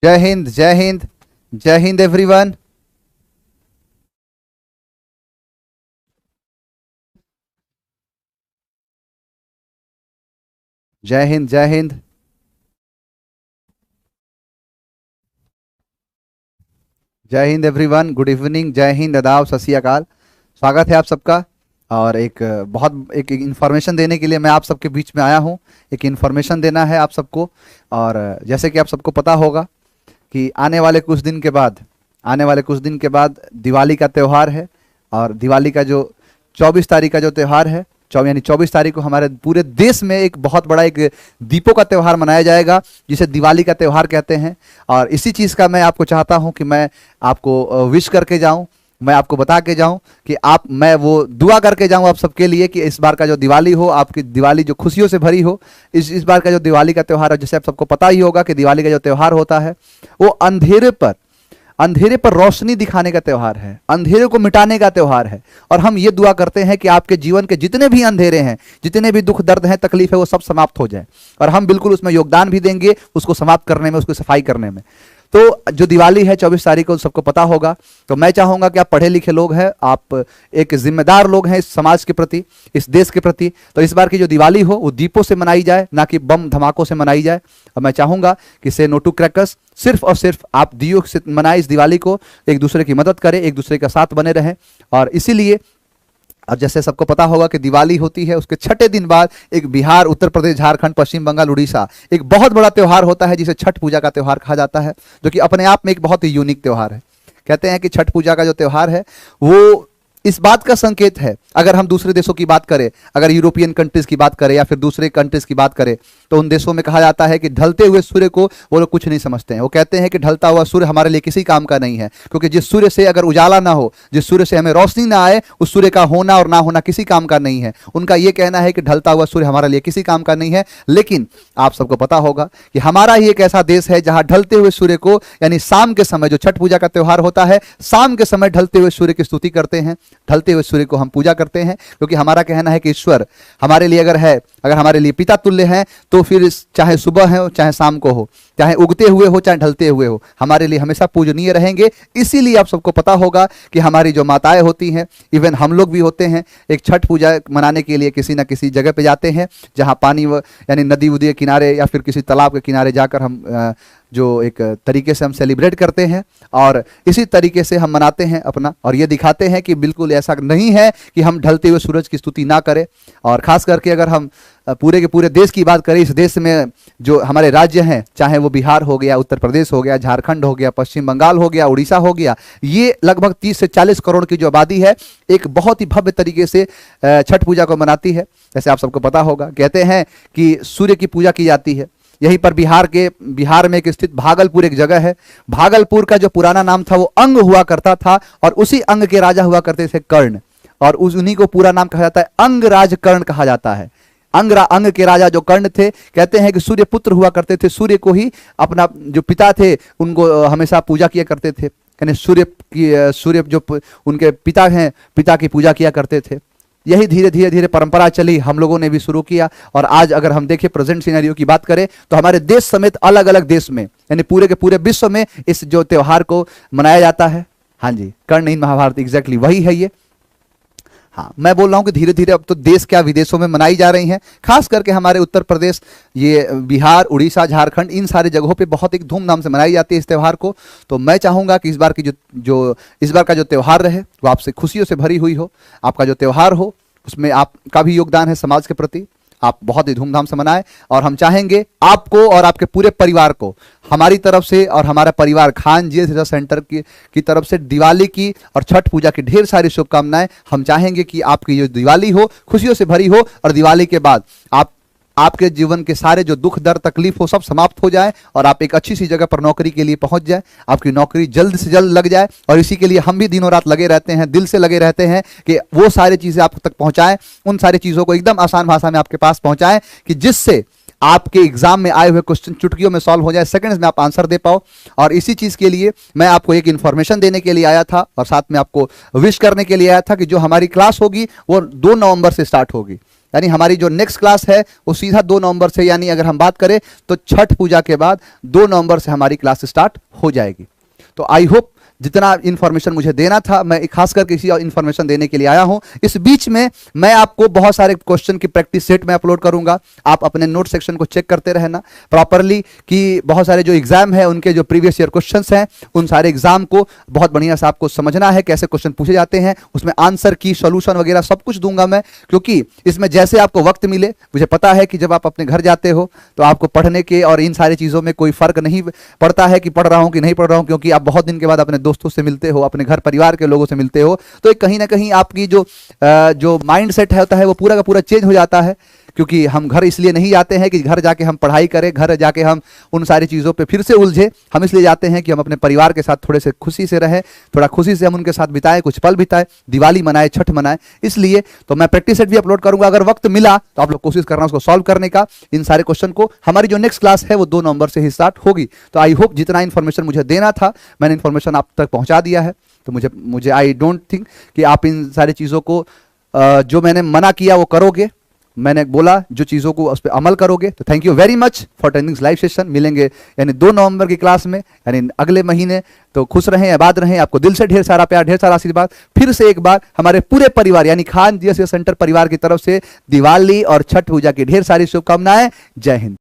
जय हिंद जय हिंद जय हिंद एवरीवन। जय हिंद जय हिंद। जय हिंद एवरीवन, गुड इवनिंग, जय हिंद, आदाब, सत श्री अकाल। स्वागत है आप सबका। और एक इन्फॉर्मेशन देने के लिए मैं आप सबके बीच में आया हूँ। एक इन्फॉर्मेशन देना है आप सबको। और जैसे कि आप सबको पता होगा कि आने वाले कुछ दिन के बाद दिवाली का त्यौहार है। और दिवाली का जो 24 तारीख का जो त्यौहार है, यानी 24 तारीख को हमारे पूरे देश में एक बहुत बड़ा एक दीपों का त्यौहार मनाया जाएगा, जिसे दिवाली का त्यौहार कहते हैं। और इसी चीज़ का मैं आपको चाहता हूं कि मैं आपको विश करके जाऊं, मैं आपको बता के जाऊं कि मैं वो दुआ करके जाऊं आप सबके लिए कि इस बार का जो दिवाली हो, आपकी दिवाली जो खुशियों से भरी हो। इस बार का जो दिवाली का त्यौहार है, जैसे आप सबको पता ही होगा कि दिवाली का जो त्यौहार होता है वो अंधेरे पर रोशनी दिखाने का त्यौहार है, अंधेरे को मिटाने का त्यौहार है। और हम ये दुआ करते हैं कि आपके जीवन के जितने भी अंधेरे हैं, जितने भी दुख दर्द हैं, तकलीफ है, वो सब समाप्त हो जाए। और हम बिल्कुल उसमें योगदान भी देंगे, उसको समाप्त करने में, उसकी सफाई करने में। तो जो दिवाली है 24 तारीख को सबको पता होगा। तो मैं चाहूंगा कि आप पढ़े लिखे लोग हैं, आप एक जिम्मेदार लोग हैं इस समाज के प्रति, इस देश के प्रति। तो इस बार की जो दिवाली हो वो दीपों से मनाई जाए, ना कि बम धमाकों से मनाई जाए। और मैं चाहूंगा कि से नो टू क्रैकर्स, सिर्फ और सिर्फ आप दियों से मनाए इस दिवाली को, एक दूसरे की मदद करें, एक दूसरे का साथ बने रहें। और इसीलिए, और जैसे सबको पता होगा कि दिवाली होती है, उसके छठे दिन बाद एक बिहार, उत्तर प्रदेश, झारखंड, पश्चिम बंगाल, उड़ीसा एक बहुत बड़ा त्यौहार होता है, जिसे छठ पूजा का त्यौहार कहा जाता है, जो कि अपने आप में एक बहुत ही यूनिक त्यौहार है। कहते हैं कि छठ पूजा का जो त्यौहार है वो इस बात का संकेत है। अगर हम दूसरे देशों की बात करें, अगर यूरोपियन कंट्रीज की बात करें या फिर दूसरे कंट्रीज की बात करें, तो उन देशों में कहा जाता है कि ढलते हुए सूर्य को वो लोग कुछ नहीं समझते हैं। वो कहते हैं कि ढलता हुआ सूर्य हमारे लिए किसी काम का नहीं है, क्योंकि जिस सूर्य से अगर उजाला ना हो, जिस सूर्य से हमें रोशनी ना आए, उस सूर्य का होना और ना होना किसी काम का नहीं है। उनका यह कहना है कि ढलता हुआ सूर्य हमारे लिए किसी काम का नहीं है। लेकिन आप सबको पता होगा कि हमारा ही एक ऐसा देश है जहां ढलते हुए सूर्य को, यानी शाम के समय, जो छठ पूजा का त्यौहार होता है, शाम के समय ढलते हुए सूर्य की स्तुति करते हैं, ढलते हुए सूर्य को हम पूजा करते हैं। क्योंकि हमारा कहना है कि ईश्वर हमारे लिए अगर हमारे लिए पिता तुल्य हैं, तो फिर चाहे सुबह हो, चाहे शाम को हो, चाहे उगते हुए हो, चाहे ढलते हुए हो, हमारे लिए हमेशा पूजनीय रहेंगे। इसीलिए आप सबको पता होगा कि हमारी जो माताएं होती हैं, इवन हम लोग भी होते हैं, एक छठ पूजा मनाने के लिए किसी ना किसी जगह पे जाते हैं, जहां पानी यानी नदी उदी के किनारे या फिर किसी तालाब के किनारे जाकर हम जो एक तरीके से हम सेलिब्रेट करते हैं, और इसी तरीके से हम मनाते हैं अपना, और ये दिखाते हैं कि बिल्कुल ऐसा नहीं है कि हम ढलते हुए सूरज की स्तुति ना करें। और खास करके अगर हम पूरे के पूरे देश की बात करें, इस देश में जो हमारे राज्य हैं, चाहे वो बिहार हो गया, उत्तर प्रदेश हो गया, झारखंड हो गया, पश्चिम बंगाल हो गया, उड़ीसा हो गया, ये लगभग 30 से 40 करोड़ की जो आबादी है, एक बहुत ही भव्य तरीके से छठ पूजा को मनाती है। जैसे आप सबको पता होगा, कहते हैं कि सूर्य की पूजा की जाती है। यहीं पर बिहार में एक स्थित भागलपुर एक जगह है। भागलपुर का जो पुराना नाम था वो अंग हुआ करता था, और उसी अंग के राजा हुआ करते थे कर्ण, और उन्हीं को पूरा नाम कहा जाता है अंगराज कर्ण कहा जाता है। अंग के राजा जो कर्ण थे, कहते हैं कि सूर्य पुत्र हुआ करते थे, सूर्य को ही अपना जो पिता थे उनको हमेशा पूजा किया करते थे, यानी सूर्य जो उनके पिता हैं, पिता की पूजा किया करते थे। यही धीरे धीरे परंपरा चली, हम लोगों ने भी शुरू किया। और आज अगर हम देखें प्रेजेंट सिनेरियो की बात करें, तो हमारे देश समेत अलग अलग देश में, यानी पूरे के पूरे विश्व में इस जो त्यौहार को मनाया जाता है। हाँ जी, कर्णहीन महाभारत एग्जैक्टली वही है ये। हाँ, मैं बोल रहा हूँ कि धीरे धीरे अब तो देश क्या विदेशों में मनाई जा रही हैं। खास करके हमारे उत्तर प्रदेश, ये बिहार, उड़ीसा, झारखंड, इन सारे जगहों पे बहुत एक धूमधाम से मनाई जाती है इस त्यौहार को। तो मैं चाहूँगा कि इस बार का जो त्यौहार रहे वो आपसे खुशियों से भरी हुई हो। आपका जो त्यौहार हो उसमें आपका भी योगदान है समाज के प्रति, आप बहुत ही धूमधाम से मनाएं। और हम चाहेंगे आपको और आपके पूरे परिवार को हमारी तरफ से, और हमारा परिवार खान जी रिसर्च सेंटर की तरफ से दिवाली की और छठ पूजा की ढेर सारी शुभकामनाएं। हम चाहेंगे कि आपकी जो दिवाली हो खुशियों से भरी हो, और दिवाली के बाद आपके जीवन के सारे जो दुख दर्द तकलीफ हो सब समाप्त हो जाए, और आप एक अच्छी सी जगह पर नौकरी के लिए पहुंच जाए, आपकी नौकरी जल्द से जल्द लग जाए। और इसी के लिए हम भी दिनों रात लगे रहते हैं, दिल से लगे रहते हैं कि वो सारी चीज़ें आप तक पहुंचाएं, उन सारी चीज़ों को एकदम आसान भाषा में आपके पास पहुंचाएं, कि जिससे आपके एग्जाम में आए हुए क्वेश्चन चुटकियों में सॉल्व हो जाए, सेकंड्स में आप आंसर दे पाओ। और इसी चीज़ के लिए मैं आपको एक इन्फॉर्मेशन देने के लिए आया था, और साथ में आपको विश करने के लिए आया था कि जो हमारी क्लास होगी वो 2 नवंबर से स्टार्ट होगी। यानी हमारी जो नेक्स्ट क्लास है वो सीधा 2 नवंबर से, यानी अगर हम बात करें तो छठ पूजा के बाद 2 नवंबर से हमारी क्लास स्टार्ट हो जाएगी। तो आई होप जितना इन्फॉर्मेशन मुझे देना था, मैं खास करके इसी इन्फॉर्मेशन देने के लिए आया हूं। इस बीच में मैं आपको बहुत सारे क्वेश्चन की प्रैक्टिस सेट में अपलोड करूंगा, आप अपने नोट सेक्शन को चेक करते रहना प्रॉपरली कि बहुत सारे जो एग्जाम है उनके जो प्रीवियस ईयर क्वेश्चंस हैं उन सारे एग्जाम को बहुत बढ़िया से आपको समझना है, कैसे क्वेश्चन पूछे जाते हैं, उसमें आंसर की सॉल्यूशन वगैरह सब कुछ दूंगा मैं, क्योंकि इसमें जैसे आपको वक्त मिले, मुझे पता है कि जब आप अपने घर जाते हो तो आपको पढ़ने के और इन सारी चीज़ों में कोई फर्क नहीं पड़ता है कि पढ़ रहा हूँ कि नहीं पढ़ रहा हूँ, क्योंकि आप बहुत दिन के बाद अपने दोस्तों से मिलते हो, अपने घर परिवार के लोगों से मिलते हो, तो एक कहीं ना कहीं आपकी जो माइंड सेट होता है वो पूरा का पूरा चेंज हो जाता है। क्योंकि हम घर इसलिए नहीं जाते हैं कि घर जाके हम पढ़ाई करें, घर जाके हम उन सारी चीज़ों पे फिर से उलझे, हम इसलिए जाते हैं कि हम अपने परिवार के साथ थोड़े से खुशी से रहें, थोड़ा खुशी से हम उनके साथ बिताएं, कुछ पल बिताएं, दिवाली मनाएं, छठ मनाएं। इसलिए तो मैं प्रैक्टिस सेट भी अपलोड करूंगा, अगर वक्त मिला तो आप लोग कोशिश करना उसको सॉल्व करने का, इन सारे क्वेश्चन को। हमारी जो नेक्स्ट क्लास है वो 2 नवंबर से ही स्टार्ट होगी। तो आई होप जितना इन्फॉर्मेशन मुझे देना था मैंने इन्फॉर्मेशन आप तक पहुँचा दिया है। तो मुझे आई डोंट थिंक कि आप इन सारी चीज़ों को जो मैंने मना किया वो करोगे, मैंने बोला जो चीज़ों को उस पर अमल करोगे। तो thank you very much for attending live session. मिलेंगे यानी 2 नवंबर की क्लास में, यानी अगले महीने। तो खुश रहें, आबाद रहें, आपको दिल से ढेर सारा प्यार, ढेर सारा आशीर्वाद। फिर से एक बार हमारे पूरे परिवार यानी खान जीएस सेंटर परिवार की तरफ से दिवाली और छठ पूजा की ढेर सारी शुभकामनाएं। जय हिंद।